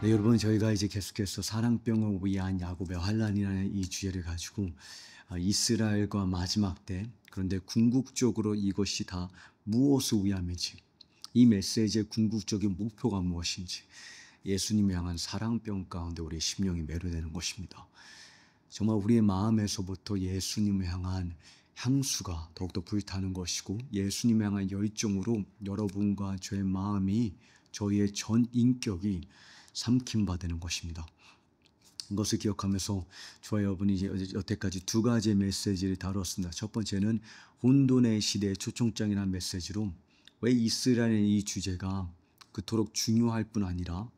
네, 여러분 저희가 이제 계속해서 사랑병을 위한 야곱의 환란이라는 이 주제를 가지고 이스라엘과 마지막 때, 그런데 궁극적으로 이것이 다 무엇을 위함인지, 이 메시지의 궁극적인 목표가 무엇인지, 예수님을 향한 사랑병 가운데 우리의 심령이 매료되는 것입니다. 정말 우리의 마음에서부터 예수님을 향한 향수가 더욱더 불타는 것이고, 예수님을 향한 열정으로 여러분과 저의 마음이, 저희의 전 인격이 삼킴받는 것입니다. 이것을 기억하면서 저와 여러분이 이제 여태까지 두 가지의 메시지를 다뤘습니다. 첫 번째는 혼돈의 시대의 초청장이라는 메시지로 왜 이스라엘의 이 주제가 그토록 중요할 뿐 아니라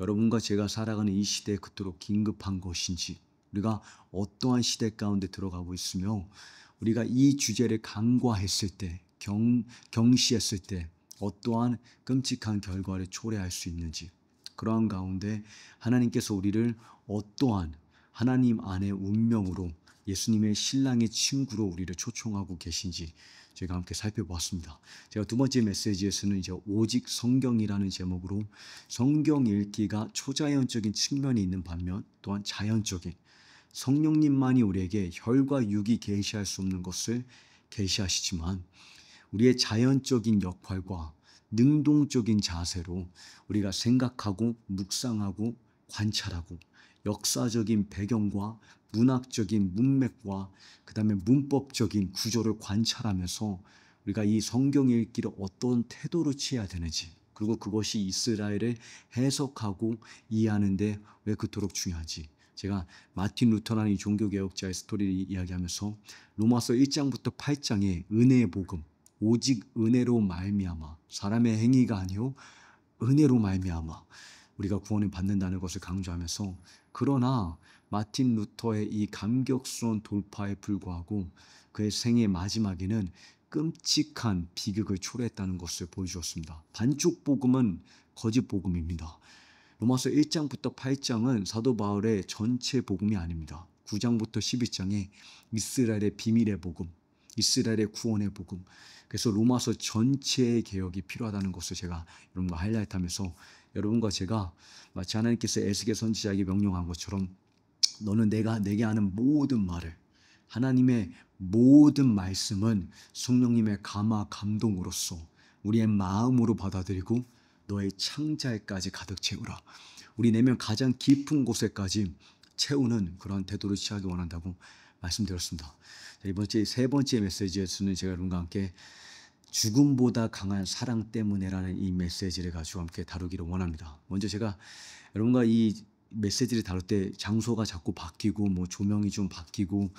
여러분과 제가 살아가는 이 시대에 그토록 긴급한 것인지, 우리가 어떠한 시대 가운데 들어가고 있으며 우리가 이 주제를 간과했을 때, 경시했을 때 어떠한 끔찍한 결과를 초래할 수 있는지, 그러한 가운데 하나님께서 우리를 어떠한 하나님 안의 운명으로, 예수님의 신랑의 친구로 우리를 초청하고 계신지 저희가 함께 살펴보았습니다. 제가 두 번째 메시지에서는 이제 오직 성경이라는 제목으로 성경 읽기가 초자연적인 측면이 있는 반면 또한 자연적인, 성령님만이 우리에게 혈과 육이 계시할 수 없는 것을 계시하시지만 우리의 자연적인 역할과 능동적인 자세로 우리가 생각하고 묵상하고 관찰하고 역사적인 배경과 문학적인 문맥과 그 다음에 문법적인 구조를 관찰하면서 우리가 이 성경 읽기를 어떤 태도로 취해야 되는지, 그리고 그것이 이스라엘을 해석하고 이해하는데 왜 그토록 중요한지, 제가 마틴 루터라는 이 종교개혁자의 스토리를 이야기하면서 로마서 1장부터 8장의 은혜의 복음, 오직 은혜로 말미암아, 사람의 행위가 아니요 은혜로 말미암아 우리가 구원을 받는다는 것을 강조하면서, 그러나 마틴 루터의 이 감격스러운 돌파에 불구하고 그의 생의 마지막에는 끔찍한 비극을 초래했다는 것을 보여주었습니다. 반쪽 복음은 거짓 복음입니다. 로마서 1장부터 8장은 사도 바울의 전체 복음이 아닙니다. 9장부터 11장에 이스라엘의 비밀의 복음, 이스라엘의 구원의 복음, 그래서 로마서 전체의 개혁이 필요하다는 것을 제가 여러분과 하이라이트하면서, 여러분과 제가 마치 하나님께서 에스겔 선지자에게 명령한 것처럼 너는 내게 하는 모든 말을, 하나님의 모든 말씀은 성령님의 감화 감동으로써 우리의 마음으로 받아들이고 너의 창자에까지 가득 채우라. 우리 내면 가장 깊은 곳에까지 채우는 그런 태도를 취하기 원한다고 말씀드렸습니다. 세 번째 메시지에서는 제가 여러분과 함께 죽음보다 강한 사랑 때문에라는 이 메시지를 가지고 함께 다루기를 원합니다. 먼저 제가 여러분과 이 메시지를 다룰 때 장소가 자꾸 바뀌고 조명이 좀 바뀌고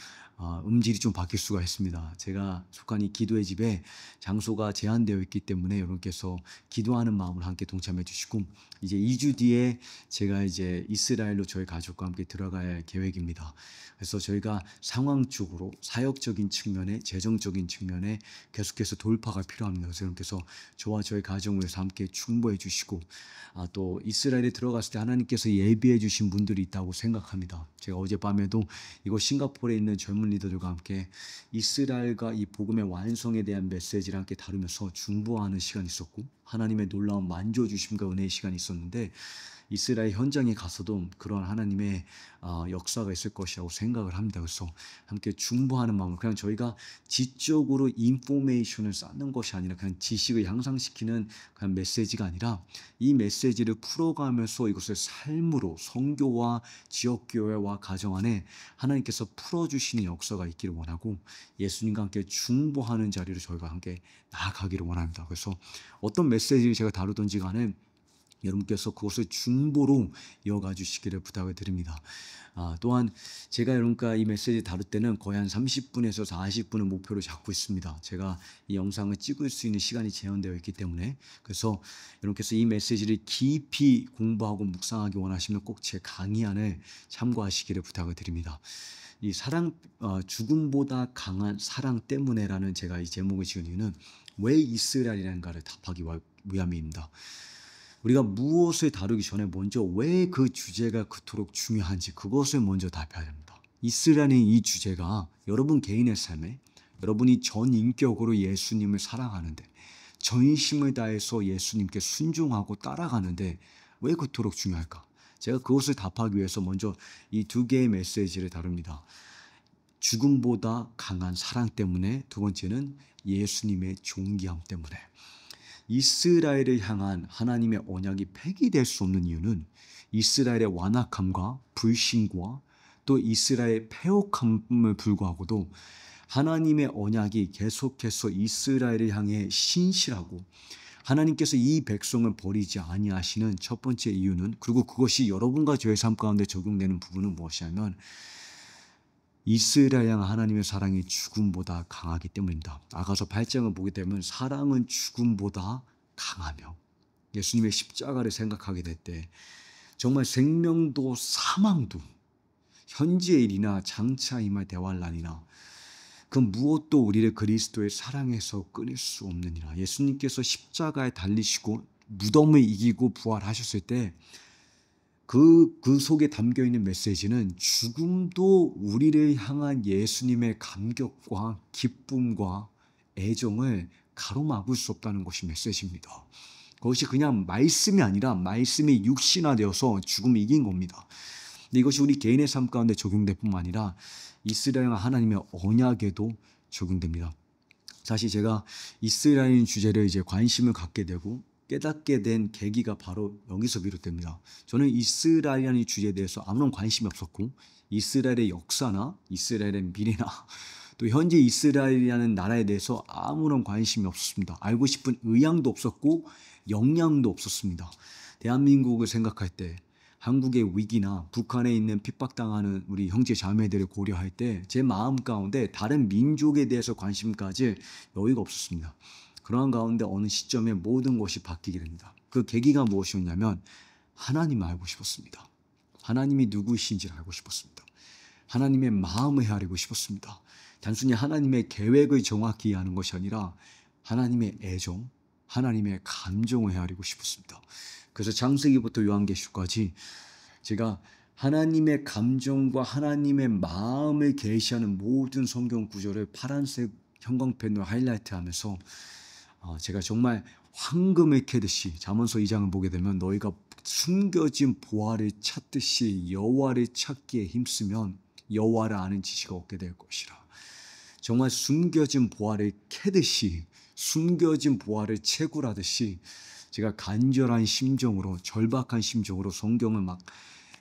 음질이 좀 바뀔 수가 있습니다. 제가 속한 이 기도의 집에 장소가 제한되어 있기 때문에 여러분께서 기도하는 마음을 함께 동참해 주시고, 이제 2주 뒤에 제가 이제 이스라엘로 저희 가족과 함께 들어갈 계획입니다. 그래서 저희가 상황적으로 사역적인 측면에, 재정적인 측면에 계속해서 돌파가 필요합니다. 그래서 여러분께서 저와 저희 가정을 위해서 함께 충고해 주시고, 또 이스라엘에 들어갔을 때 하나님께서 예비해 주신 분들이 있다고 생각합니다. 제가 어젯밤에도 이곳 싱가포르에 있는 젊은 리더들과 함께 이스라엘과 이 복음의 완성에 대한 메시지를 함께 다루면서 중보하는 시간이 있었고, 하나님의 놀라운 만져주심과 은혜의 시간이 있었는데, 이스라엘 현장에 가서도 그런 하나님의 역사가 있을 것이라고 생각을 합니다. 그래서 함께 중보하는 마음으로, 그냥 저희가 지적으로 인포메이션을 쌓는 것이 아니라 그냥 지식을 향상시키는 그냥 메시지가 아니라 이 메시지를 풀어가면서 이것을 삶으로, 선교와 지역교회와 가정 안에 하나님께서 풀어주시는 역사가 있기를 원하고, 예수님과 함께 중보하는 자리로 저희가 함께 나아가기를 원합니다. 그래서 어떤 메시지를 제가 다루든지 간에 여러분께서 그것을 중보로 이어가 주시기를 부탁을 드립니다. 또한 제가 여러분과 이 메시지 다룰 때는 거의 한 30분에서 40분을 목표로 잡고 있습니다. 제가 이 영상을 찍을 수 있는 시간이 제한되어 있기 때문에, 그래서 여러분께서 이 메시지를 깊이 공부하고 묵상하기 원하시면 꼭 제 강의안을 참고하시기를 부탁을 드립니다. 이 죽음보다 강한 사랑 때문에라는 제가 이 제목을 지은 이유는 왜 이스라엘이라는가를 답하기 위함입니다. 우리가 무엇을 다루기 전에 먼저 왜 그 주제가 그토록 중요한지 그것을 먼저 답해야 됩니다. 이스라엘의 이 주제가 여러분 개인의 삶에, 여러분이 전 인격으로 예수님을 사랑하는데, 전심을 다해서 예수님께 순종하고 따라가는데 왜 그토록 중요할까? 제가 그것을 답하기 위해서 먼저 이 두 개의 메시지를 다룹니다. 죽음보다 강한 사랑 때문에, 두 번째는 예수님의 존귀함 때문에. 이스라엘을 향한 하나님의 언약이 폐기될 수 없는 이유는 이스라엘의 완악함과 불신과 또 이스라엘의 패역함을 불구하고도 하나님의 언약이 계속해서 이스라엘을 향해 신실하고 하나님께서 이 백성을 버리지 아니하시는 첫 번째 이유는, 그리고 그것이 여러분과 저의 삶 가운데 적용되는 부분은 무엇이냐면 이스라엘 향한 하나님의 사랑이 죽음보다 강하기 때문입니다. 아가서 8장을 보게 되면 사랑은 죽음보다 강하며, 예수님의 십자가를 생각하게 될 때 정말 생명도 사망도 현재의 일이나 장차 임할 대활 난이나 그 무엇도 우리를 그리스도의 사랑에서 끊을 수 없느니라. 예수님께서 십자가에 달리시고 무덤을 이기고 부활하셨을 때 그 속에 담겨있는 메시지는 죽음도 우리를 향한 예수님의 감격과 기쁨과 애정을 가로막을 수 없다는 것이 메시지입니다. 그것이 그냥 말씀이 아니라 말씀이 육신화되어서 죽음을 이긴 겁니다. 근데 이것이 우리 개인의 삶 가운데 적용될 뿐만 아니라 이스라엘 하나님의 언약에도 적용됩니다. 사실 제가 이스라엘 주제를 이제 관심을 갖게 되고 깨닫게 된 계기가 바로 여기서 비롯됩니다. 저는 이스라엘이라는 주제에 대해서 아무런 관심이 없었고 이스라엘의 역사나 이스라엘의 미래나 또 현재 이스라엘이라는 나라에 대해서 아무런 관심이 없었습니다. 알고 싶은 의향도 없었고 역량도 없었습니다. 대한민국을 생각할 때, 한국의 위기나 북한에 있는 핍박당하는 우리 형제 자매들을 고려할 때 제 마음 가운데 다른 민족에 대해서 관심 가질 여유가 없었습니다. 그러한 가운데 어느 시점에 모든 것이 바뀌게 됩니다. 그 계기가 무엇이었냐면 하나님을 알고 싶었습니다. 하나님이 누구이신지를 알고 싶었습니다. 하나님의 마음을 헤아리고 싶었습니다. 단순히 하나님의 계획을 정확히 이해하는 것이 아니라 하나님의 애정, 하나님의 감정을 헤아리고 싶었습니다. 그래서 창세기부터 요한계시록까지 제가 하나님의 감정과 하나님의 마음을 계시하는 모든 성경 구절을 파란색 형광펜으로 하이라이트하면서 제가 정말 황금을 캐듯이 잠언서 2장을 보게 되면 너희가 숨겨진 보화를 찾듯이 여호와를 찾기에 힘쓰면 여호와를 아는 지식을 얻게 될 것이라. 정말 숨겨진 보화를 캐듯이, 숨겨진 보화를 채굴하듯이 제가 간절한 심정으로, 절박한 심정으로 성경을 막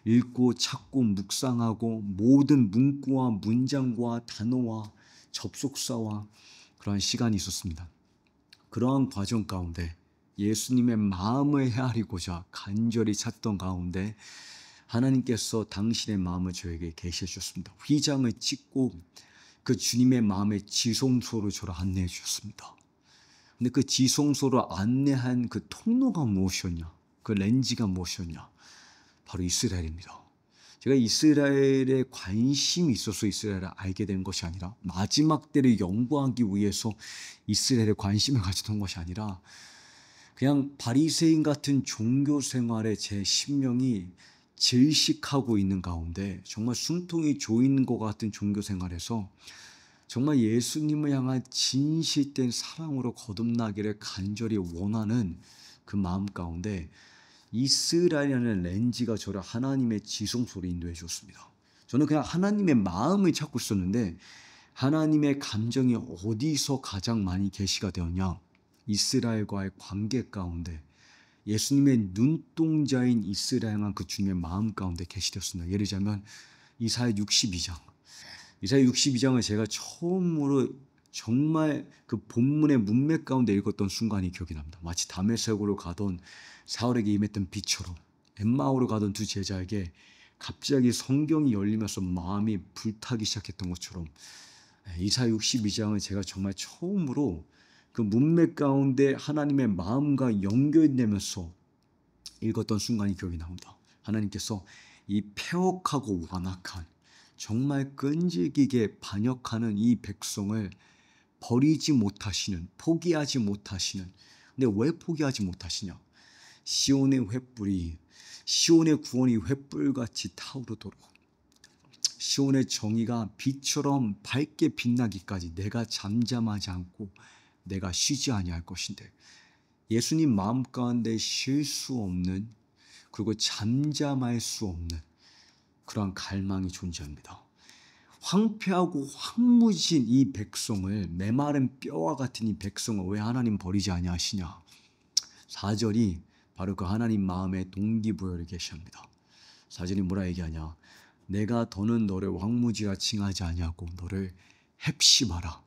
읽고 찾고 묵상하고 모든 문구와 문장과 단어와 접속사와 그러한 시간이 있었습니다. 그러한 과정 가운데 예수님의 마음을 헤아리고자 간절히 찾던 가운데 하나님께서 당신의 마음을 저에게 계시해 주셨습니다. 휘장을 찍고 그 주님의 마음의 지성소로 저를 안내해 주셨습니다. 근데 그 지성소로 안내한 그 통로가 무엇이었냐? 그 렌즈가 무엇이었냐? 바로 이스라엘입니다. 제가 이스라엘에 관심이 있어서 이스라엘을 알게 된 것이 아니라, 마지막 때를 연구하기 위해서 이스라엘에 관심을 가졌던 것이 아니라, 그냥 바리새인 같은 종교 생활에 제 심령이 질식하고 있는 가운데 정말 숨통이 조이는 것 같은 종교 생활에서 정말 예수님을 향한 진실된 사랑으로 거듭나기를 간절히 원하는 그 마음 가운데 이스라엘이라는 렌즈가 저를 하나님의 지성소로 인도해 줬습니다. 저는 그냥 하나님의 마음을 찾고 있었는데 하나님의 감정이 어디서 가장 많이 계시가 되었냐? 이스라엘과의 관계 가운데, 예수님의 눈동자인 이스라엘만 그 주님의 마음 가운데 계시되었습니다. 예를 들자면 이사야 62장. 이사야 62장을 제가 처음으로 정말 그 본문의 문맥 가운데 읽었던 순간이 기억이 납니다. 마치 다메섹으로 가던 사울에게 임했던 빛처럼 엠마오로 가던 두 제자에게 갑자기 성경이 열리면서 마음이 불타기 시작했던 것처럼 이사야 62장을 제가 정말 처음으로 그 문맥 가운데 하나님의 마음과 연결되면서 읽었던 순간이 기억이 납니다. 하나님께서 이 패역하고 완악한, 정말 끈질기게 반역하는 이 백성을 버리지 못하시는, 포기하지 못하시는. 근데 왜 포기하지 못하시냐? 시온의 횃불이, 시온의 구원이 횃불같이 타오르도록, 시온의 정의가 빛처럼 밝게 빛나기까지 내가 잠잠하지 않고 내가 쉬지 아니할 것인데, 예수님 마음 가운데 쉴 수 없는 그리고 잠잠할 수 없는 그러한 갈망이 존재합니다. 황폐하고 황무진 이 백성을, 메마른 뼈와 같은 이 백성을 왜 하나님 버리지 아니하시냐? 4절이 바로 그 하나님 마음의 동기부여를 계시합니다. 4절이 뭐라 얘기하냐? 내가 더는 너를 황무지라 칭하지 아니하고 너를 heb시바라.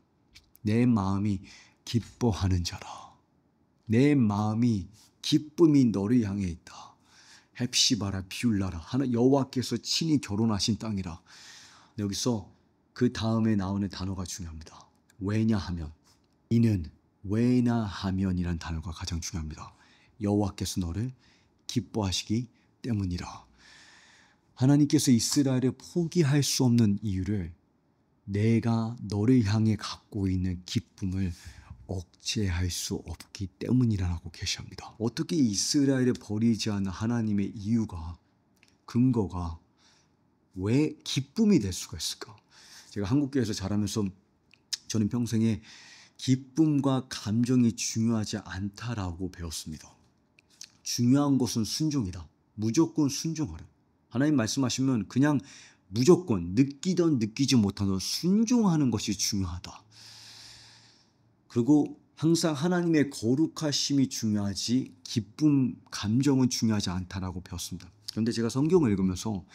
내 마음이 기뻐하는 자라. 내 마음이 기쁨이 너를 향해 있다. heb시바라 비울라라. 하나 여호와께서 친히 결혼하신 땅이라. 여기서 그 다음에 나오는 단어가 중요합니다. 왜냐하면, 이는 왜냐하면이란 단어가 가장 중요합니다. 여호와께서 너를 기뻐하시기 때문이라. 하나님께서 이스라엘을 포기할 수 없는 이유를 내가 너를 향해 갖고 있는 기쁨을 억제할 수 없기 때문이라고 계시합니다. 어떻게 이스라엘을 버리지 않는 하나님의 이유가, 근거가 왜 기쁨이 될 수가 있을까? 제가 한국교회에서 자라면서 저는 평생에 기쁨과 감정이 중요하지 않다라고 배웠습니다. 중요한 것은 순종이다. 무조건 순종하라. 하나님 말씀하시면 그냥 무조건 느끼던 느끼지 못하던 순종하는 것이 중요하다. 그리고 항상 하나님의 거룩하심이 중요하지 기쁨, 감정은 중요하지 않다라고 배웠습니다. 그런데 제가 성경을 읽으면서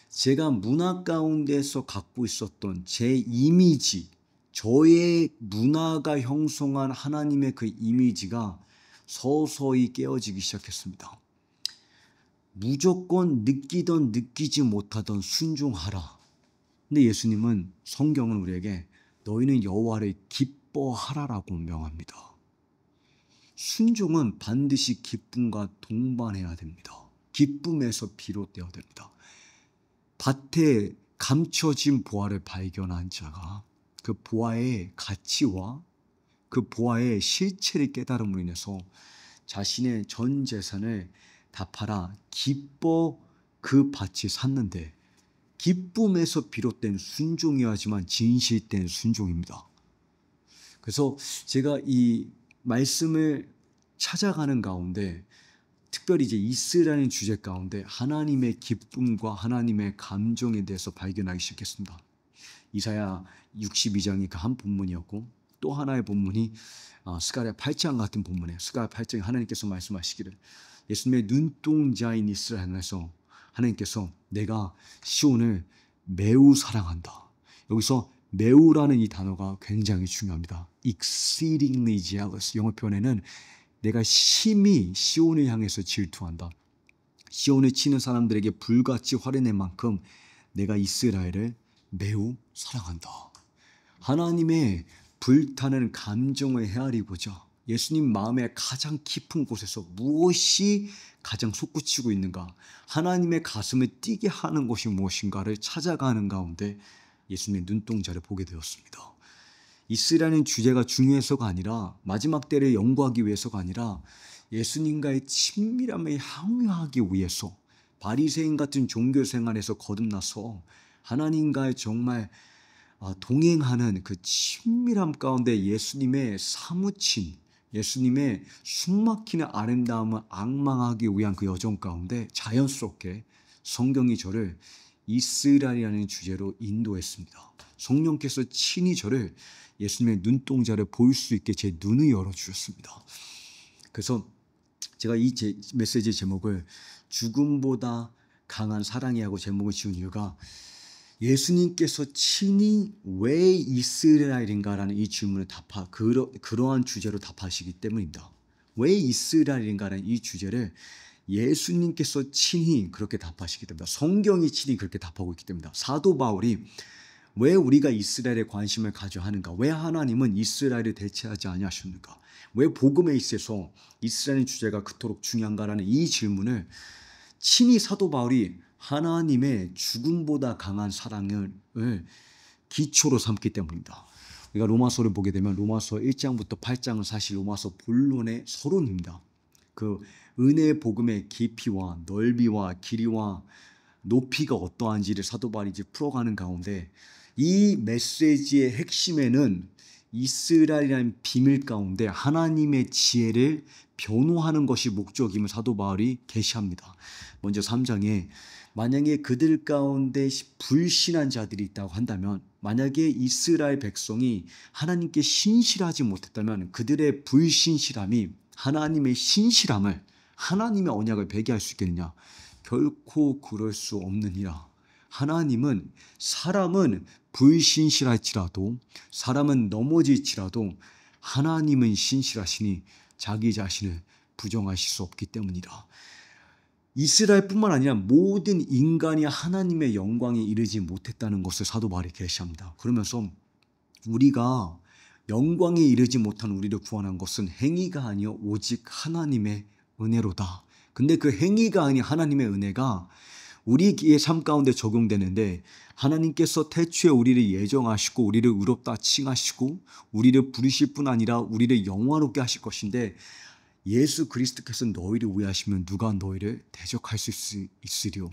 제가 문화 가운데서 갖고 있었던 제 이미지, 저의 문화가 형성한 하나님의 그 이미지가 서서히 깨어지기 시작했습니다. 무조건 느끼던 느끼지 못하던 순종하라. 근데 예수님은, 성경은 우리에게 너희는 여호와를 기뻐하라라고 명합니다. 순종은 반드시 기쁨과 동반해야 됩니다. 기쁨에서 비롯되어야 됩니다. 밭에 감춰진 보화를 발견한 자가 그 보화의 가치와 그 보화의 실체를 깨달음으로 인해서 자신의 전 재산을 다 팔아 기뻐 그 밭이 샀는데, 기쁨에서 비롯된 순종이야지만 진실된 순종입니다. 그래서 제가 이 말씀을 찾아가는 가운데 특별히 이제 이스라엘 주제 가운데 하나님의 기쁨과 하나님의 감정에 대해서 발견하기 시작했습니다. 이사야 62장이 그 한 본문이었고, 또 하나의 본문이 스가랴 8장 같은 본문이에요. 스가랴 8장에 하나님께서 말씀하시기를, 예수님의 눈동자인 이스라엘에서 하나님께서 내가 시온을 매우 사랑한다. 여기서 매우라는 이 단어가 굉장히 중요합니다. exceedingly jealous. 영어 표현에는 내가 심히 시온을 향해서 질투한다. 시온을 치는 사람들에게 불같이 화내낼 만큼 내가 이스라엘을 매우 사랑한다. 하나님의 불타는 감정을 헤아리고자 예수님 마음의 가장 깊은 곳에서 무엇이 가장 솟구치고 있는가, 하나님의 가슴을 뛰게 하는 것이 무엇인가를 찾아가는 가운데 예수님의 눈동자를 보게 되었습니다. 이스라엘은 주제가 중요해서가 아니라, 마지막 때를 연구하기 위해서가 아니라 예수님과의 친밀함을 향유하기 위해서 바리새인 같은 종교 생활에서 거듭나서 하나님과의 정말 동행하는 그 친밀함 가운데 예수님의 사무친, 예수님의 숨막히는 아름다움을 앙망하기 위한 그 여정 가운데 자연스럽게 성경이 저를 이스라엘이라는 주제로 인도했습니다. 성령께서 친히 저를 예수님의 눈동자를 보일 수 있게 제 눈을 열어주셨습니다. 그래서 제가 이 메시지 제목을 죽음보다 강한 사랑이 하고 제목을 지은 이유가, 예수님께서 친히 왜 이스라엘인가라는 이 질문을 그러한 주제로 답하시기 때문입니다. 왜 이스라엘인가라는 이 주제를 예수님께서 친히 그렇게 답하시기 때문이다. 성경이 친히 그렇게 답하고 있기 때문이다. 사도 바울이 왜 우리가 이스라엘에 관심을 가져야 하는가? 왜 하나님은 이스라엘을 대체하지 아니하셨는가? 왜 복음에 있어서 이스라엘 주제가 그토록 중요한가라는 이 질문을 친히 사도 바울이 하나님의 죽음보다 강한 사랑을 기초로 삼기 때문입니다. 우리가 로마서를 보게 되면 로마서 1장부터 8장은 사실 로마서 본론의 서론입니다. 그 은혜의 복음의 깊이와 넓이와 길이와 높이가 어떠한지를 사도 바울이 이제 풀어가는 가운데, 이 메시지의 핵심에는 이스라엘이라는 비밀 가운데 하나님의 지혜를 변호하는 것이 목적임을 사도 바울이 계시합니다. 먼저 3장에 만약에 그들 가운데 불신한 자들이 있다고 한다면, 만약에 이스라엘 백성이 하나님께 신실하지 못했다면 그들의 불신실함이 하나님의 신실함을, 하나님의 언약을 배기할 수 있겠느냐? 결코 그럴 수 없느니라. 하나님은, 사람은 불신실할지라도, 사람은 넘어질지라도 하나님은 신실하시니 자기 자신을 부정하실 수 없기 때문이다. 이스라엘뿐만 아니라 모든 인간이 하나님의 영광에 이르지 못했다는 것을 사도 바울이 계시합니다. 그러면서 우리가 영광에 이르지 못한 우리를 구원한 것은 행위가 아니요 오직 하나님의 은혜로다. 근데 그 행위가 아닌 하나님의 은혜가 우리의 삶 가운데 적용되는데, 하나님께서 태초에 우리를 예정하시고 우리를 의롭다 칭하시고 우리를 부르실 뿐 아니라 우리를 영화롭게 하실 것인데, 예수 그리스도께서 너희를 위하시면 누가 너희를 대적할 수 있으리요.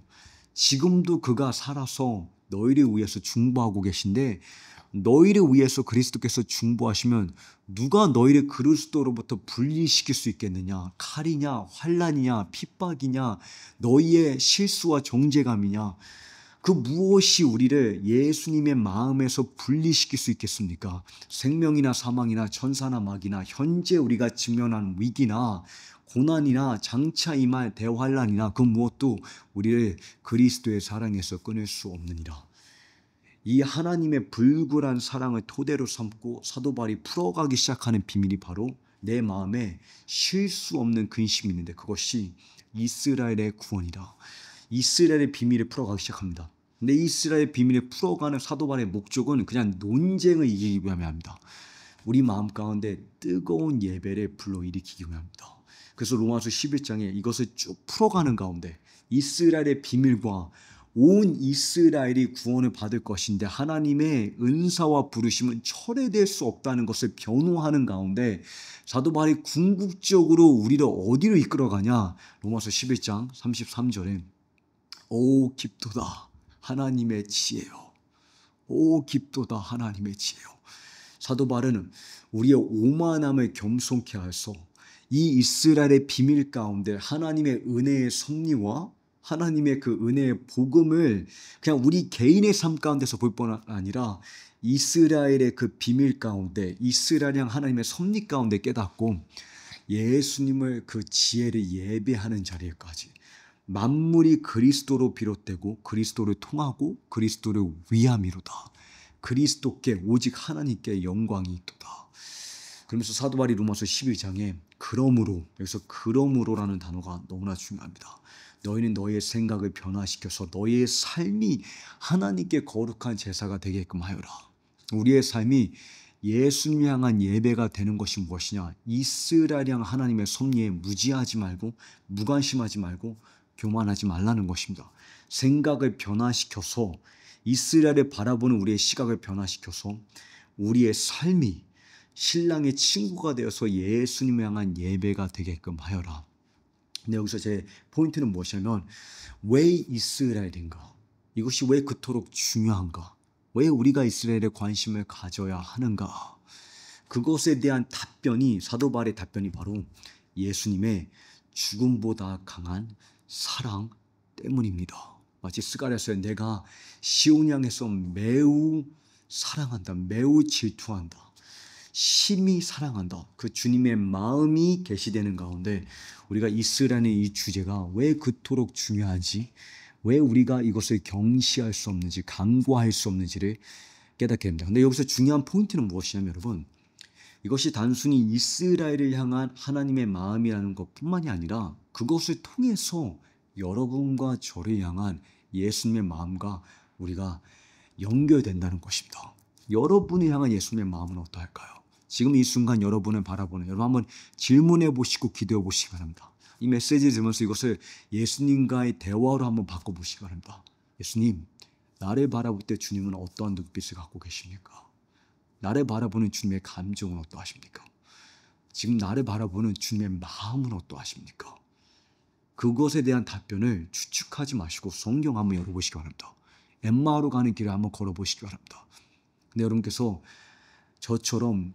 지금도 그가 살아서 너희를 위해서 중보하고 계신데, 너희를 위해서 그리스도께서 중보하시면 누가 너희를 그리스도로부터 분리시킬 수 있겠느냐? 칼이냐, 환난이냐, 핍박이냐, 너희의 실수와 정죄감이냐? 그 무엇이 우리를 예수님의 마음에서 분리시킬 수 있겠습니까? 생명이나 사망이나 천사나 마귀나 현재 우리가 직면한 위기나 고난이나 장차 임할 대환란이나 그 무엇도 우리를 그리스도의 사랑에서 끊을 수 없느니라. 이 하나님의 불굴한 사랑을 토대로 삼고 사도 바울이 풀어가기 시작하는 비밀이 바로 내 마음에 쉴 수 없는 근심이 있는데, 그것이 이스라엘의 구원이다. 이스라엘의 비밀을 풀어가기 시작합니다. 근데 이스라엘의 비밀을 풀어가는 사도 바울의 목적은 그냥 논쟁을 이기기 위함입니다. 우리 마음 가운데 뜨거운 예배를 불러일으키기 위함입니다. 그래서 로마서 11장에 이것을 쭉 풀어가는 가운데 이스라엘의 비밀과 온 이스라엘이 구원을 받을 것인데 하나님의 은사와 부르심은 철회될 수 없다는 것을 변호하는 가운데 사도 바울이 궁극적으로 우리를 어디로 이끌어가냐? 로마서 11장 33절에 오 깊도다 하나님의 지혜요, 오 깊도다 하나님의 지혜요. 사도 바울은 우리의 오만함을 겸손케 하여서 이 이스라엘의 비밀 가운데 하나님의 은혜의 섭리와 하나님의 그 은혜의 복음을 그냥 우리 개인의 삶 가운데서 볼 뿐 아니라 이스라엘의 그 비밀 가운데, 이스라엘 향 하나님의 섭리 가운데 깨닫고 예수님을 그 지혜를 예배하는 자리에까지, 만물이 그리스도로 비롯되고 그리스도를 통하고 그리스도를 위함이로다. 그리스도께 오직 하나님께 영광이 있도다. 그러면서 사도 바울이 로마서 11장에 그러므로, 여기서 그러므로라는 단어가 너무나 중요합니다. 너희는 너희의 생각을 변화시켜서 너희의 삶이 하나님께 거룩한 제사가 되게끔 하여라. 우리의 삶이 예수님 향한 예배가 되는 것이 무엇이냐? 이스라엘 향 하나님의 섭리에 무지하지 말고 무관심하지 말고 교만하지 말라는 것입니다. 생각을 변화시켜서, 이스라엘을 바라보는 우리의 시각을 변화시켜서 우리의 삶이 신랑의 친구가 되어서 예수님 향한 예배가 되게끔 하여라. 근데 여기서 제 포인트는 무엇이냐면, 왜 이스라엘인가? 이것이 왜 그토록 중요한가? 왜 우리가 이스라엘에 관심을 가져야 하는가? 그것에 대한 답변이, 사도 바울의 답변이 바로 예수님의 죽음보다 강한 사랑 때문입니다. 마치 스가랴서에 내가 시온 향해서 매우 사랑한다, 매우 질투한다, 심히 사랑한다. 그 주님의 마음이 계시되는 가운데 우리가 이스라엘의 이 주제가 왜 그토록 중요한지, 왜 우리가 이것을 경시할 수 없는지, 간과할 수 없는지를 깨닫게 됩니다. 근데 여기서 중요한 포인트는 무엇이냐면, 여러분, 이것이 단순히 이스라엘을 향한 하나님의 마음이라는 것뿐만이 아니라 그것을 통해서 여러분과 저를 향한 예수님의 마음과 우리가 연결된다는 것입니다. 여러분이 향한 예수님의 마음은 어떠할까요? 지금 이 순간 여러분을 바라보는, 여러분 한번 질문해 보시고 기도해 보시기 바랍니다. 이 메시지를 들으면서 이것을 예수님과의 대화로 한번 바꿔보시기 바랍니다. 예수님, 나를 바라볼 때 주님은 어떠한 눈빛을 갖고 계십니까? 나를 바라보는 주님의 감정은 어떠하십니까? 지금 나를 바라보는 주님의 마음은 어떠하십니까? 그것에 대한 답변을 추측하지 마시고 성경 한번 열어보시기 바랍니다. 엠마오로 가는 길을 한번 걸어보시기 바랍니다. 근데 여러분께서 저처럼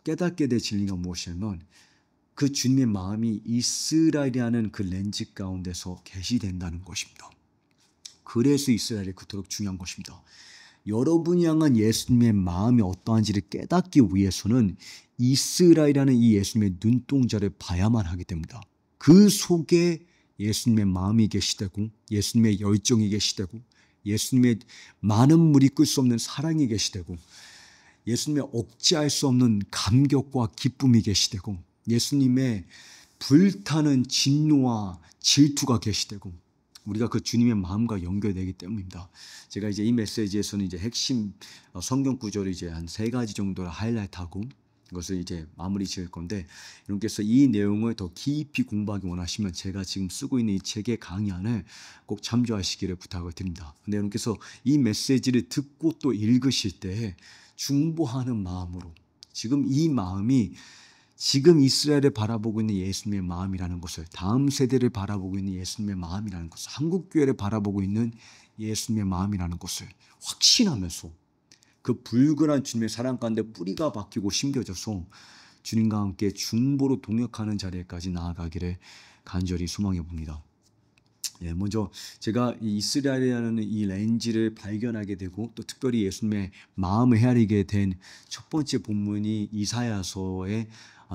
깨닫게 될 진리가 무엇이냐면, 그 주님의 마음이 이스라엘이라는 그 렌즈 가운데서 계시된다는 것입니다. 그래서 이스라엘이 그토록 중요한 것입니다. 여러분이 향한 예수님의 마음이 어떠한지를 깨닫기 위해서는 이스라엘이라는 이 예수님의 눈동자를 봐야만 하기 때문이다. 그 속에 예수님의 마음이 계시되고 예수님의 열정이 계시되고 예수님의 많은 물이 끓 수 없는 사랑이 계시되고 예수님의 억제할 수 없는 감격과 기쁨이 계시되고 예수님의 불타는 진노와 질투가 계시되고 우리가 그 주님의 마음과 연결되기 때문입니다. 제가 이제 이 메시지에서는 이제 핵심 성경 구절을 이제 한 3가지 정도를 하이라이트하고 이것을 이제 마무리 지을 건데, 여러분께서 이 내용을 더 깊이 공부하기 원하시면 제가 지금 쓰고 있는 이 책의 강의안을 꼭 참조하시기를 부탁을 드립니다. 근데 여러분께서 이 메시지를 듣고 또 읽으실 때 중보하는 마음으로, 지금 이 마음이 지금 이스라엘을 바라보고 있는 예수님의 마음이라는 것을, 다음 세대를 바라보고 있는 예수님의 마음이라는 것을, 한국교회를 바라보고 있는 예수님의 마음이라는 것을 확신하면서 그 불근한 주님의 사랑 가운데 뿌리가 박히고 심겨져서 주님과 함께 중보로 동역하는 자리에까지 나아가기를 간절히 소망해 봅니다. 먼저 제가 이 이스라엘이라는 이 렌즈를 발견하게 되고 또 특별히 예수님의 마음을 헤아리게 된 첫 번째 본문이 이사야서의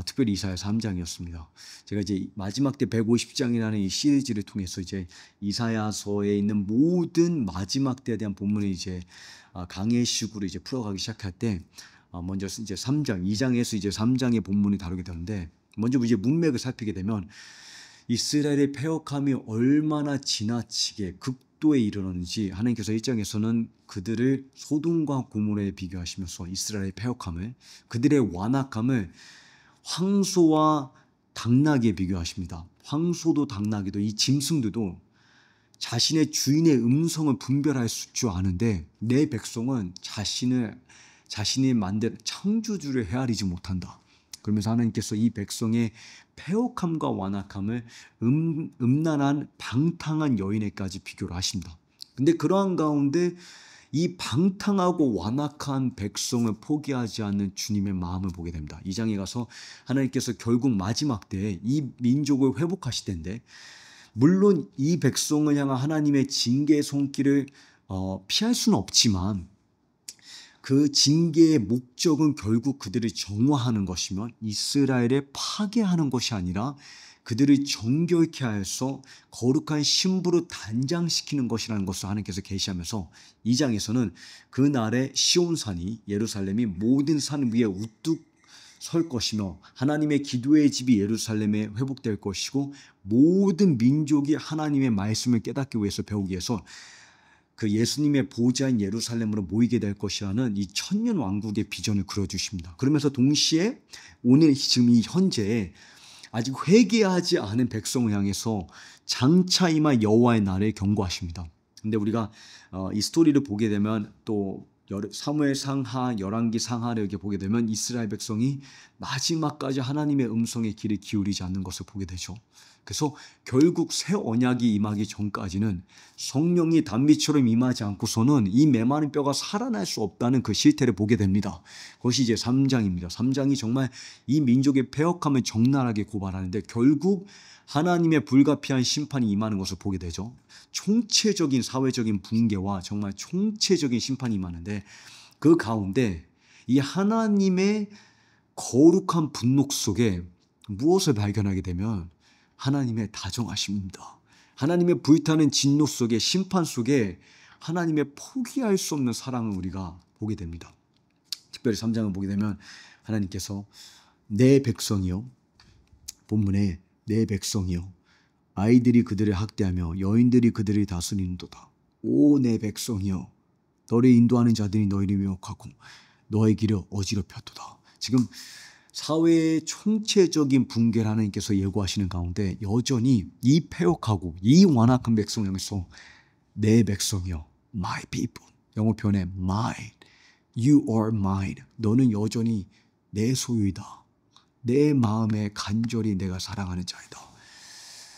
특별히 이사야 3장이었습니다. 제가 이제 마지막 때 150장이라는 이 시리즈를 통해서 이제 이사야서에 있는 모든 마지막 때에 대한 본문을 이제 강해식으로 이제 풀어가기 시작할 때 먼저 이제 3장, 2장에서 이제 3장의 본문이 다루게 되는데, 먼저 이제 문맥을 살피게 되면 이스라엘의 패역함이 얼마나 지나치게 극도에 이르렀는지 하나님께서 1장에서는 그들을 소돔과 고모라에 비교하시면서 이스라엘의 패역함을, 그들의 완악함을 황소와 당나귀에 비교하십니다. 황소도 당나귀도 이 짐승들도 자신의 주인의 음성을 분별할 줄 아는데 내 백성은 자신이 만든 창조주를 헤아리지 못한다. 그러면서 하나님께서 이 백성의 패역함과 완악함을 음란한 방탕한 여인에까지 비교를 하십니다. 근데 그러한 가운데 이 방탕하고 완악한 백성을 포기하지 않는 주님의 마음을 보게 됩니다. 2장에 가서 하나님께서 결국 마지막 때에 이 민족을 회복하실 텐데, 물론 이 백성을 향한 하나님의 징계의 손길을 피할 수는 없지만 그 징계의 목적은 결국 그들을 정화하는 것이면 이스라엘을 파괴하는 것이 아니라 그들을 정결케 하여서 거룩한 신부로 단장시키는 것이라는 것을 하나님께서 계시하면서 2장에서는 그날의 시온산이, 예루살렘이 모든 산 위에 우뚝 설 것이며 하나님의 기도의 집이 예루살렘에 회복될 것이고 모든 민족이 하나님의 말씀을 깨닫기 위해서 배우기 위해서 그 예수님의 보좌인 예루살렘으로 모이게 될 것이라는 이 천년 왕국의 비전을 그려주십니다. 그러면서 동시에 오늘 지금 이 현재에 아직 회개하지 않은 백성을 향해서 장차 임할 여호와의 날을 경고하십니다. 근데 우리가 이 스토리를 보게 되면 또 사무엘 상하, 열왕기 상하를 이렇게 보게 되면 이스라엘 백성이 마지막까지 하나님의 음성에 귀를 기울이지 않는 것을 보게 되죠. 그래서 결국 새 언약이 임하기 전까지는 성령이 단미처럼 임하지 않고서는 이 메마른 뼈가 살아날 수 없다는 그 실태를 보게 됩니다. 그것이 이제 3장입니다. 3장이 정말 이 민족의 패역함을 적나라하게 고발하는데 결국 하나님의 불가피한 심판이 임하는 것을 보게 되죠. 총체적인 사회적인 붕괴와 정말 총체적인 심판이 임하는데 그 가운데 이 하나님의 거룩한 분노 속에 무엇을 발견하게 되면 하나님의 다정하심입니다. 하나님의 불타는 진노 속에, 심판 속에 하나님의 포기할 수 없는 사랑을 우리가 보게 됩니다. 특별히 3장을 보게 되면 하나님께서 내 백성이요, 본문에 내 백성이요, 아이들이 그들을 학대하며 여인들이 그들을 다스리는도다. 오 내 백성이요, 너를 인도하는 자들이 너희를 미혹하고 너의 길을 어지럽혔도다. 지금 사회의 총체적인 붕괴를 하나님께서 예고하시는 가운데 여전히 이 패역하고 이 완악한 백성을 향해서 내 백성이여, my people, 영어 표현에 mine, you are mine, 너는 여전히 내 소유이다. 내 마음에 간절히 내가 사랑하는 자이다.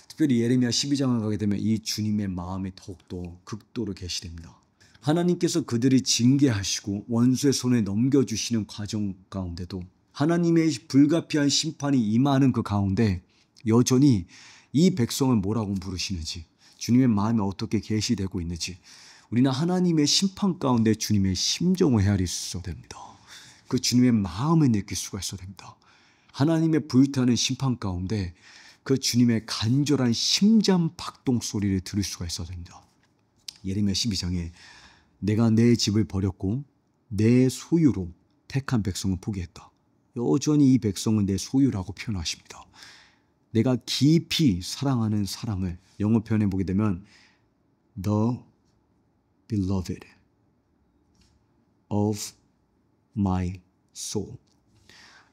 특별히 예레미야 12장을 가게 되면 이 주님의 마음이 더욱더 극도로 계시됩니다. 하나님께서 그들이 징계하시고 원수의 손에 넘겨주시는 과정 가운데도 하나님의 불가피한 심판이 임하는 그 가운데 여전히 이 백성을 뭐라고 부르시는지, 주님의 마음이 어떻게 계시되고 있는지, 우리는 하나님의 심판 가운데 주님의 심정을 헤아릴 수 있어야 됩니다. 그 주님의 마음을 느낄 수가 있어야 됩니다. 하나님의 불타는 심판 가운데 그 주님의 간절한 심장 박동 소리를 들을 수가 있어야 됩니다. 예레미야 12장에 내가 내 집을 버렸고 내 소유로 택한 백성을 포기했다. 여전히 이 백성은 내 소유라고 표현하십니다. 내가 깊이 사랑하는 사람을 영어 표현해 보게 되면 The beloved of my soul.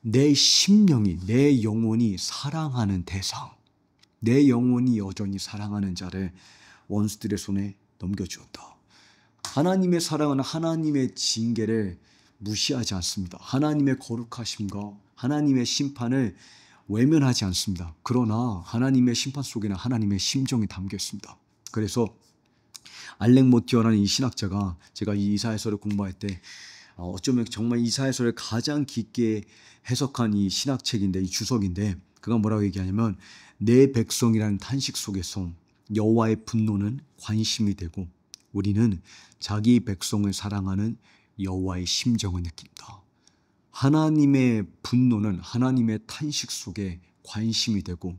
내 심령이, 내 영혼이 사랑하는 대상, 내 영혼이 여전히 사랑하는 자를 원수들의 손에 넘겨주었다. 하나님의 사랑은 하나님의 징계를 무시하지 않습니다. 하나님의 거룩하심과 하나님의 심판을 외면하지 않습니다. 그러나 하나님의 심판 속에는 하나님의 심정이 담겨 있습니다. 그래서 알렉 모티어라는 이 신학자가, 제가 이 이사야서를 공부할 때 어쩌면 정말 이사야서를 가장 깊게 해석한 이 신학책인데, 이 주석인데, 그가 뭐라고 얘기하냐면 내 백성이라는 탄식 속에서 여호와의 분노는 관심이 되고 우리는 자기 백성을 사랑하는 여호와의 심정을 느낀다. 하나님의 분노는 하나님의 탄식 속에 관심이 되고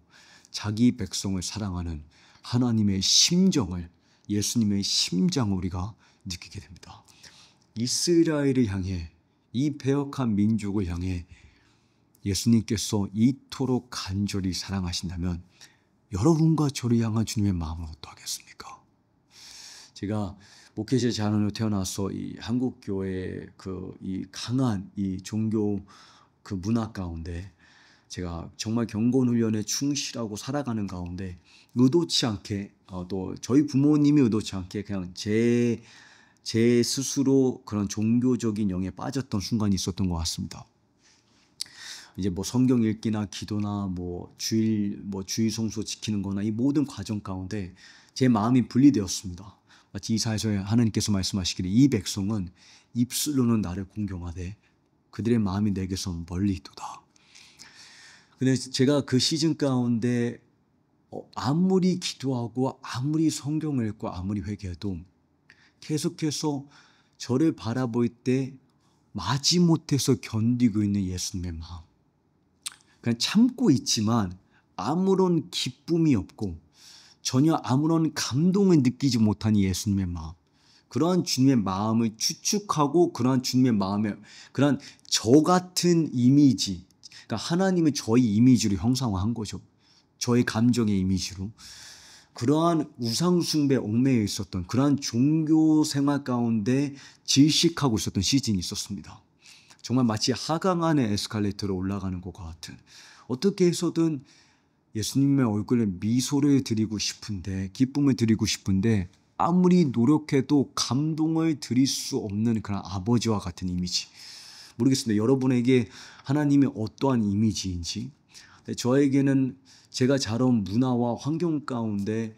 자기 백성을 사랑하는 하나님의 심정을, 예수님의 심장을 우리가 느끼게 됩니다. 이스라엘을 향해, 이 배역한 민족을 향해 예수님께서 이토록 간절히 사랑하신다면 여러분과 저를 향한 주님의 마음은 어떠하겠습니까? 제가 목회자 자손으로 태어나서 이 한국 교회의 이 강한 이 종교 그 문화 가운데 제가 정말 경건 훈련에 충실하고 살아가는 가운데 의도치 않게 또 저희 부모님이 의도치 않게 그냥 제 스스로 그런 종교적인 영에 빠졌던 순간이 있었던 것 같습니다. 이제 뭐 성경 읽기나 기도나 주일 성수 지키는 거나 이 모든 과정 가운데 제 마음이 분리되었습니다. 마치 이사야서에 하나님께서 말씀하시기를 이 백성은 입술로는 나를 공경하되 그들의 마음이 내게서 멀리 있도다. 근데 제가 그 시즌 가운데 아무리 기도하고 아무리 성경을 읽고 아무리 회개해도 계속해서 저를 바라볼 때 마지못해서 견디고 있는 예수님의 마음. 그냥 참고 있지만 아무런 기쁨이 없고 전혀 아무런 감동을 느끼지 못한 예수님의 마음. 그러한 주님의 마음을 추측하고 그러한 주님의 마음에 그러한 저 같은 이미지, 그러니까 하나님을 저의 이미지로 형상화한 거죠. 저의 감정의 이미지로. 그러한 우상숭배에 얽매여 있었던 그러한 종교 생활 가운데 질식하고 있었던 시즌이 있었습니다. 정말 마치 하강 안의 에스컬레이터로 올라가는 것과 같은, 어떻게 해서든 예수님의 얼굴에 미소를 드리고 싶은데, 기쁨을 드리고 싶은데 아무리 노력해도 감동을 드릴 수 없는 그런 아버지와 같은 이미지. 모르겠습니다. 여러분에게 하나님이 어떠한 이미지인지. 저에게는 제가 자라온 문화와 환경 가운데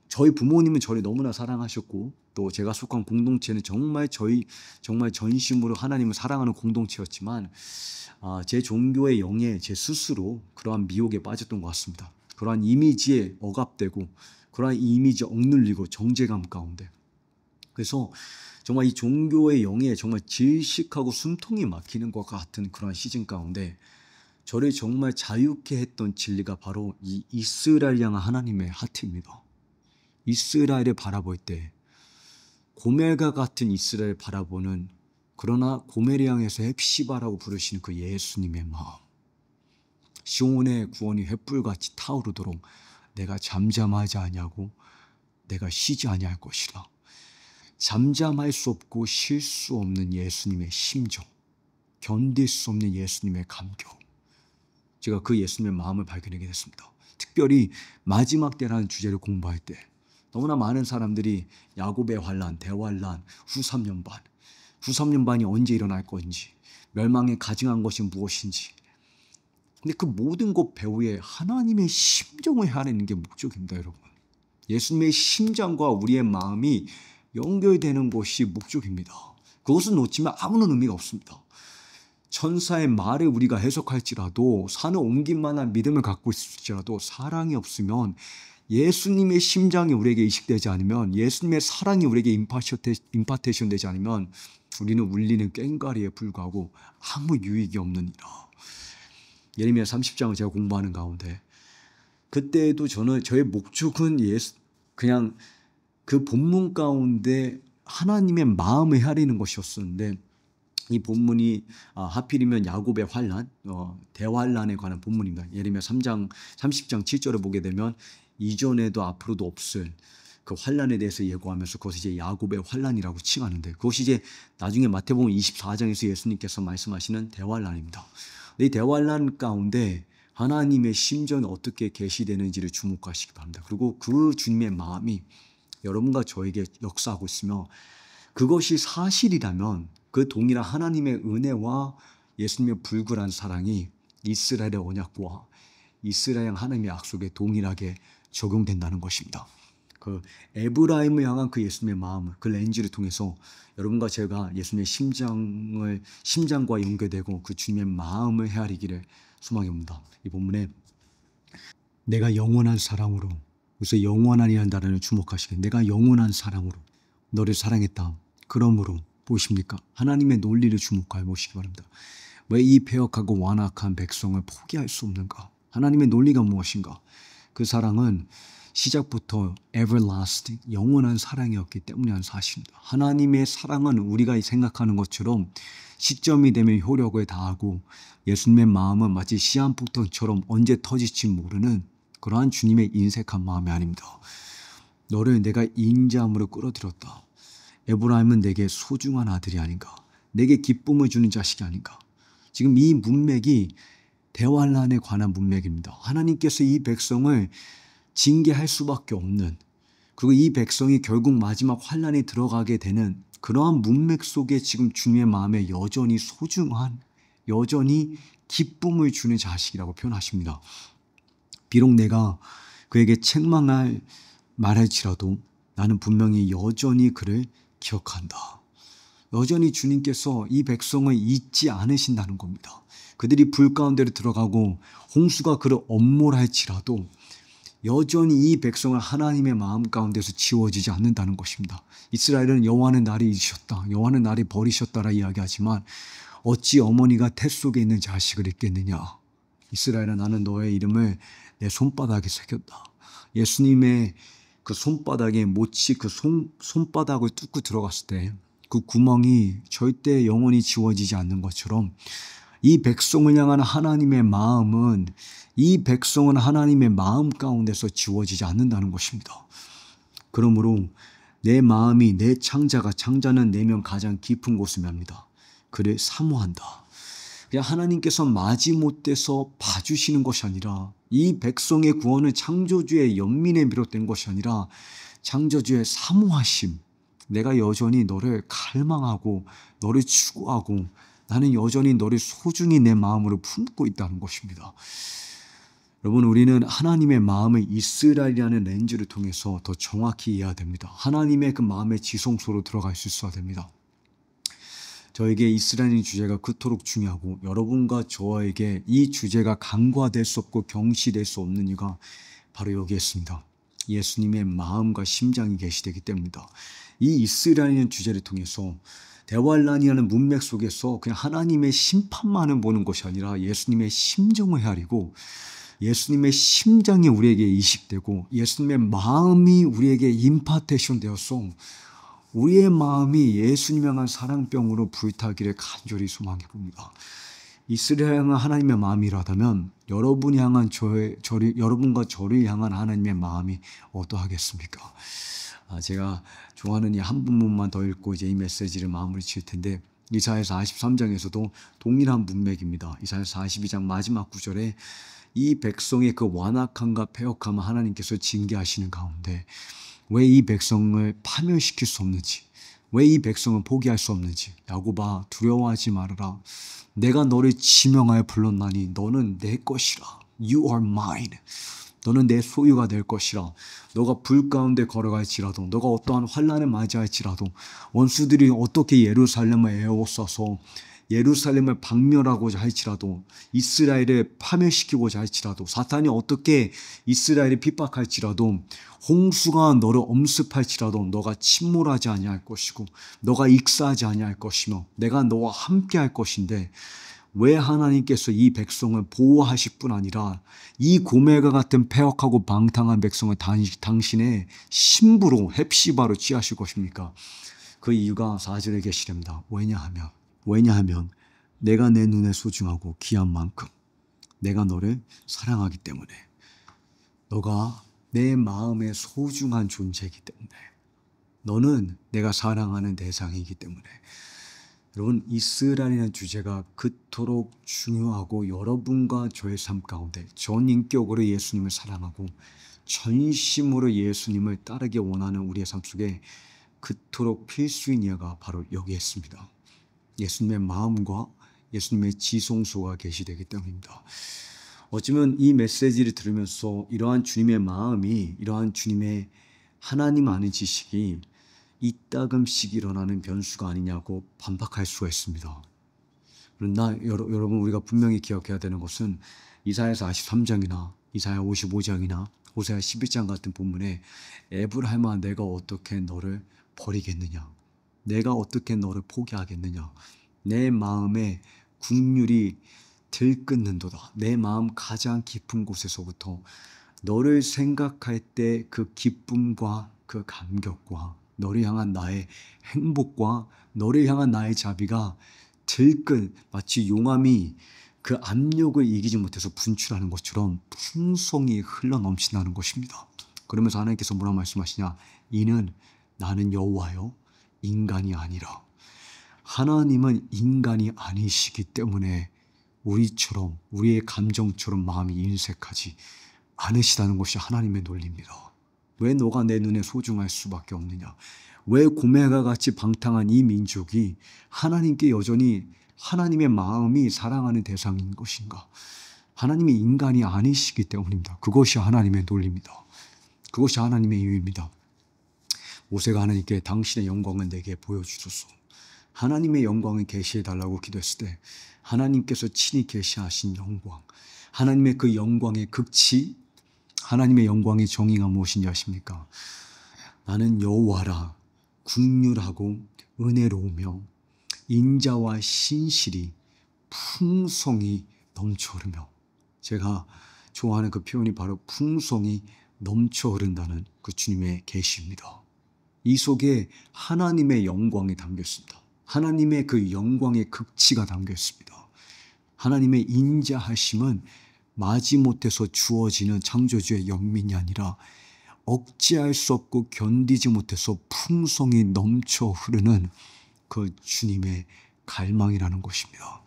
저희 부모님은 저를 너무나 사랑하셨고 또 제가 속한 공동체는 정말 전심으로 하나님을 사랑하는 공동체였지만 제 종교의 영에 제 스스로 그러한 미혹에 빠졌던 것 같습니다. 그러한 이미지에 억압되고 그러한 이미지에 억눌리고 정죄감 가운데. 그래서 정말 이 종교의 영에 정말 질식하고 숨통이 막히는 것 같은 그러한 시즌 가운데 저를 정말 자유케 했던 진리가 바로 이 이스라엘 향한 하나님의 하트입니다. 이스라엘을 바라볼 때 고멜과 같은 이스라엘을 바라보는, 그러나 고멜을 향해서 헵시바라고 부르시는 그 예수님의 마음. 시온의 구원이 횃불같이 타오르도록 내가 잠잠하지 아니하고 내가 쉬지 아니할 것이라. 잠잠할 수 없고 쉴 수 없는 예수님의 심정, 견딜 수 없는 예수님의 감격. 제가 그 예수님의 마음을 발견하게 됐습니다. 특별히 마지막 때라는 주제를 공부할 때 너무나 많은 사람들이 야곱의 환란, 대환란, 후 3년반이 언제 일어날 건지, 멸망에 가증한 것이 무엇인지. 근데 그 모든 것 배후에 하나님의 심정을 헤아리는 게 목적입니다, 여러분. 예수님의 심장과 우리의 마음이 연결되는 것이 목적입니다. 그것을 놓치면 아무런 의미가 없습니다. 천사의 말을 우리가 해석할지라도 산을 옮길 만한 믿음을 갖고 있을지라도 사랑이 없으면 예수님의 심장이 우리에게 이식되지 않으면 예수님의 사랑이 우리에게 임파테이션 되지 않으면 우리는 울리는 꽹과리에 불과하고 아무 유익이 없느니라. 예레미야 30장을 제가 공부하는 가운데 그때에도 저는 저의 목적은 그냥 그 본문 가운데 하나님의 마음을 헤아리는 것이었었는데 이 본문이 하필이면 야곱의 환란, 대환란에 관한 본문입니다. 예레미야 30장 7절을 보게 되면 이전에도 앞으로도 없을 그 환란에 대해서 예고하면서 그것이 이제 야곱의 환란이라고 칭하는데 그것이 이제 나중에 마태복음 24장에서 예수님께서 말씀하시는 대환란입니다. 이 대환란 가운데 하나님의 심정이 어떻게 계시되는지를 주목하시기 바랍니다. 그리고 그 주님의 마음이 여러분과 저에게 역사하고 있으며 그것이 사실이라면 그 동일한 하나님의 은혜와 예수님의 불굴한 사랑이 이스라엘의 언약과 이스라엘 하나님의 약속에 동일하게 적용된다는 것입니다. 그 에브라임을 향한 그 예수님의 마음을 그 렌즈를 통해서 여러분과 제가 예수님의 심장과 연결되고 그 주님의 마음을 헤아리기를 소망합니다. 이 본문에 내가 영원한 사랑으로 그래서 영원한이라는 단어를 주목하시게 내가 영원한 사랑으로 너를 사랑했다. 그러므로 보십니까? 하나님의 논리를 주목하여 보시기 바랍니다. 왜 이 패역하고 완악한 백성을 포기할 수 없는가? 하나님의 논리가 무엇인가? 그 사랑은 시작부터 everlasting, 영원한 사랑이었기 때문에 한 사실입니다. 하나님의 사랑은 우리가 생각하는 것처럼 시점이 되면 효력을 다하고 예수님의 마음은 마치 시한폭탄처럼 언제 터질지 모르는 그러한 주님의 인색한 마음이 아닙니다. 너를 내가 인자함으로 끌어들였다. 에브라임은 내게 소중한 아들이 아닌가? 내게 기쁨을 주는 자식이 아닌가? 지금 이 문맥이 대환란에 관한 문맥입니다. 하나님께서 이 백성을 징계할 수밖에 없는 그리고 이 백성이 결국 마지막 환란에 들어가게 되는 그러한 문맥 속에 지금 주님의 마음에 여전히 소중한 여전히 기쁨을 주는 자식이라고 표현하십니다. 비록 내가 그에게 책망할 말할지라도 나는 분명히 여전히 그를 기억한다. 여전히 주님께서 이 백성을 잊지 않으신다는 겁니다. 그들이 불 가운데로 들어가고 홍수가 그를 엄몰할지라도 여전히 이 백성을 하나님의 마음 가운데서 지워지지 않는다는 것입니다. 이스라엘은 여호와는 나를 잊으셨다. 여호와는 나를 버리셨다라 이야기하지만 어찌 어머니가 태 속에 있는 자식을 잊겠느냐. 이스라엘아 나는 너의 이름을 내 손바닥에 새겼다. 예수님의 그 손바닥에 못이 그 손바닥을 뚫고 들어갔을 때 그 구멍이 절대 영원히 지워지지 않는 것처럼 이 백성을 향한 하나님의 마음은 이 백성은 하나님의 마음 가운데서 지워지지 않는다는 것입니다. 그러므로 내 마음이 내 창자는 내면 가장 깊은 곳을 맵니다. 그를 사모한다. 그냥 하나님께서 마지못해서 봐주시는 것이 아니라 이 백성의 구원은 창조주의 연민에 비롯된 것이 아니라 창조주의 사모하심. 내가 여전히 너를 갈망하고 너를 추구하고 나는 여전히 너를 소중히 내 마음으로 품고 있다는 것입니다. 여러분 우리는 하나님의 마음을 이스라엘이라는 렌즈를 통해서 더 정확히 이해해야 됩니다. 하나님의 그 마음의 지성소로 들어갈 수 있어야 됩니다. 저에게 이스라엘의 주제가 그토록 중요하고 여러분과 저에게 이 주제가 간과될 수 없고 경시될 수 없는 이유가 바로 여기에 있습니다. 예수님의 마음과 심장이 계시되기 때문입니다. 이 이스라엘의 주제를 통해서 대환란이라는 문맥 속에서 그냥 하나님의 심판만을 보는 것이 아니라 예수님의 심정을 헤아리고 예수님의 심장이 우리에게 이식되고 예수님의 마음이 우리에게 임파테이션 되어서 우리의 마음이 예수님 향한 사랑병으로 불타기를 간절히 소망해 봅니다. 이스라엘 향한 하나님의 마음이라다면 여러분과 저를 향한 하나님의 마음이 어떠하겠습니까? 제가 좋아하는 이 한 부분만 더 읽고 이제 이 메시지를 마무리 지을 텐데 이사야서 43장에서도 동일한 문맥입니다. 이사야서 42장 마지막 구절에 이 백성의 그 완악함과 패역함을 하나님께서 징계하시는 가운데 왜 이 백성을 파멸시킬 수 없는지 왜 이 백성을 포기할 수 없는지 야곱아 두려워하지 말아라. 내가 너를 지명하여 불렀나니 너는 내 것이라. You are mine. 너는 내 소유가 될 것이라. 너가 불 가운데 걸어갈지라도 너가 어떠한 환난을 맞이할지라도 원수들이 어떻게 예루살렘을 에워싸서 예루살렘을 박멸하고자 할지라도, 이스라엘을 파멸시키고자 할지라도, 사탄이 어떻게 이스라엘을 핍박할지라도, 홍수가 너를 엄습할지라도 너가 침몰하지 아니할 것이고 너가 익사하지 아니할 것이며 내가 너와 함께 할 것인데, 왜 하나님께서 이 백성을 보호하실 뿐 아니라 이 고멜과 같은 패역하고 방탕한 백성을 당신의 신부로, 헵시바로 취하실 것입니까? 그 이유가 4절에 계시렵니다. 왜냐하면 내가 내 눈에 소중하고 귀한 만큼 내가 너를 사랑하기 때문에. 너가 내 마음에 소중한 존재이기 때문에. 너는 내가 사랑하는 대상이기 때문에. 여러분, 이스라엘이라는 주제가 그토록 중요하고 여러분과 저의 삶 가운데 전인격으로 예수님을 사랑하고 전심으로 예수님을 따르기 원하는 우리의 삶 속에 그토록 필수인 이유가 바로 여기에 있습니다. 예수님의 마음과 예수님의 지성소가 계시되기 때문입니다. 어쩌면 이 메시지를 들으면서 이러한 주님의 마음이, 이러한 주님의 하나님 아는 지식이 이따금씩 일어나는 변수가 아니냐고 반박할 수가 있습니다. 그러나 여러분, 우리가 분명히 기억해야 되는 것은 이사야 43장이나 이사야 55장이나 호세아 11장 같은 본문에 에브라임아 내가 어떻게 너를 버리겠느냐, 내가 어떻게 너를 포기하겠느냐, 내 마음에 국률이 들끓는도다, 내 마음 가장 깊은 곳에서부터 너를 생각할 때 그 기쁨과 그 감격과 너를 향한 나의 행복과 너를 향한 나의 자비가 마치 용암이 그 압력을 이기지 못해서 분출하는 것처럼 풍성히 흘러넘친다는 것입니다. 그러면서 하나님께서 뭐라 말씀하시냐? 이는 나는 여호와요 인간이 아니라. 하나님은 인간이 아니시기 때문에 우리처럼, 우리의 감정처럼 마음이 인색하지 않으시다는 것이 하나님의 논리입니다. 왜 너가 내 눈에 소중할 수밖에 없느냐? 왜 고멜과 같이 방탕한 이 민족이 하나님께 여전히 하나님의 마음이 사랑하는 대상인 것인가? 하나님이 인간이 아니시기 때문입니다. 그것이 하나님의 논리입니다. 그것이 하나님의 이유입니다. 모세가 하나님께 당신의 영광을 내게 보여주소서, 하나님의 영광을 계시해달라고 기도했을 때 하나님께서 친히 계시하신 영광, 하나님의 그 영광의 극치, 하나님의 영광의 정의가 무엇인지 아십니까? 나는 여호와라, 긍휼하고 은혜로우며 인자와 신실이 풍성이 넘쳐 흐르며. 제가 좋아하는 그 표현이 바로 풍성이 넘쳐 흐른다는 그 주님의 계시입니다. 이 속에 하나님의 영광이 담겨 있습니다. 하나님의 그 영광의 극치가 담겨 있습니다. 하나님의 인자하심은 마지못해서 주어지는 창조주의 연민이 아니라 억제할 수 없고 견디지 못해서 풍성이 넘쳐 흐르는 그 주님의 갈망이라는 것입니다.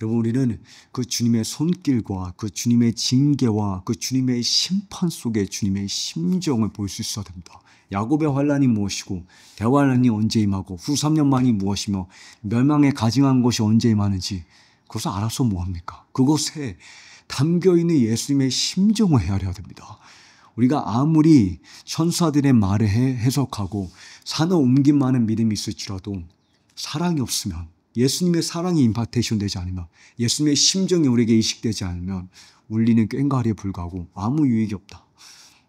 여러분, 우리는 그 주님의 손길과 그 주님의 징계와 그 주님의 심판 속에 주님의 심정을 볼 수 있어야 됩니다. 야곱의 환난이 무엇이고 대환란이 언제 임하고 후 3년 만이 무엇이며 멸망에 가증한 것이 언제 임하는지 그것을 알아서 뭐합니까? 그것에 담겨있는 예수님의 심정을 헤아려야 됩니다. 우리가 아무리 천사들의 말을 해석하고 산을 옮긴 많은 믿음이 있을지라도 사랑이 없으면, 예수님의 사랑이 임파테이션 되지 않으면, 예수님의 심정이 우리에게 이식되지 않으면 울리는 꽹과리에 불과하고 아무 유익이 없다.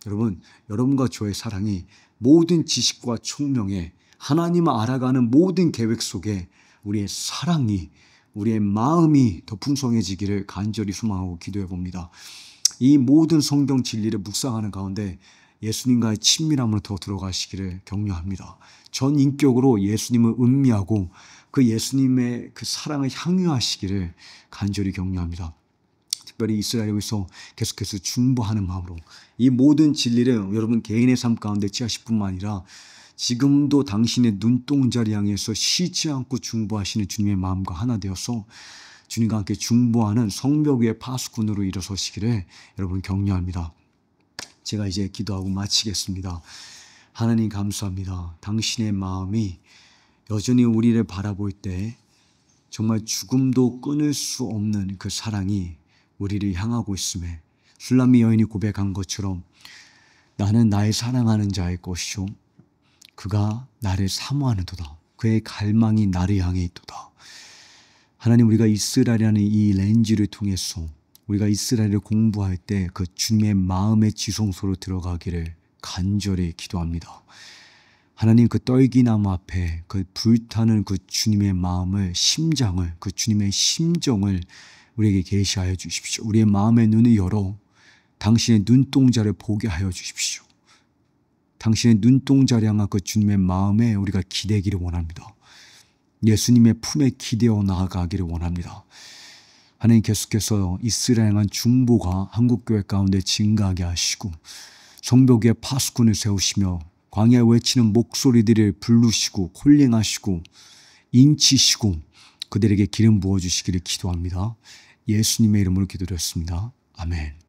여러분, 여러분과 저의 사랑이 모든 지식과 총명에, 하나님을 알아가는 모든 계획 속에 우리의 사랑이, 우리의 마음이 더 풍성해지기를 간절히 소망하고 기도해 봅니다. 이 모든 성경 진리를 묵상하는 가운데 예수님과의 친밀함으로 더 들어가시기를 격려합니다. 전 인격으로 예수님을 음미하고 그 예수님의 그 사랑을 향유하시기를 간절히 격려합니다. 특별히 이스라엘에서 계속해서 중보하는 마음으로 이 모든 진리를 여러분 개인의 삶 가운데 취하실 뿐만 아니라 지금도 당신의 눈동자를 향해서 쉬지 않고 중보하시는 주님의 마음과 하나 되어서 주님과 함께 중보하는 성벽 위의 파수꾼으로 일어서시기를 여러분 격려합니다. 제가 이제 기도하고 마치겠습니다. 하나님 감사합니다. 당신의 마음이 여전히 우리를 바라볼 때 정말 죽음도 끊을 수 없는 그 사랑이 우리를 향하고 있음에 술람미 여인이 고백한 것처럼 나는 나의 사랑하는 자의 것이요 그가 나를 사모하는도다. 그의 갈망이 나를 향해 있도다. 하나님, 우리가 이스라엘이라는 이 렌즈를 통해서 우리가 이스라엘을 공부할 때 그 주님의 마음의 지성소로 들어가기를 간절히 기도합니다. 하나님, 그 떨기나무 앞에 그 불타는 그 주님의 마음을, 심장을, 그 주님의 심정을 우리에게 계시하여 주십시오. 우리의 마음의 눈을 열어 당신의 눈동자를 보게 하여 주십시오. 당신의 눈동자를 향한 그 주님의 마음에 우리가 기대기를 원합니다. 예수님의 품에 기대어 나아가기를 원합니다. 하나님, 계속해서 이스라엘 향한 중보가 한국교회 가운데 증가하게 하시고 성벽에 파수꾼을 세우시며 광야에 외치는 목소리들을 부르시고 콜링하시고 인치시고 그들에게 기름 부어주시기를 기도합니다. 예수님의 이름으로 기도드렸습니다. 아멘.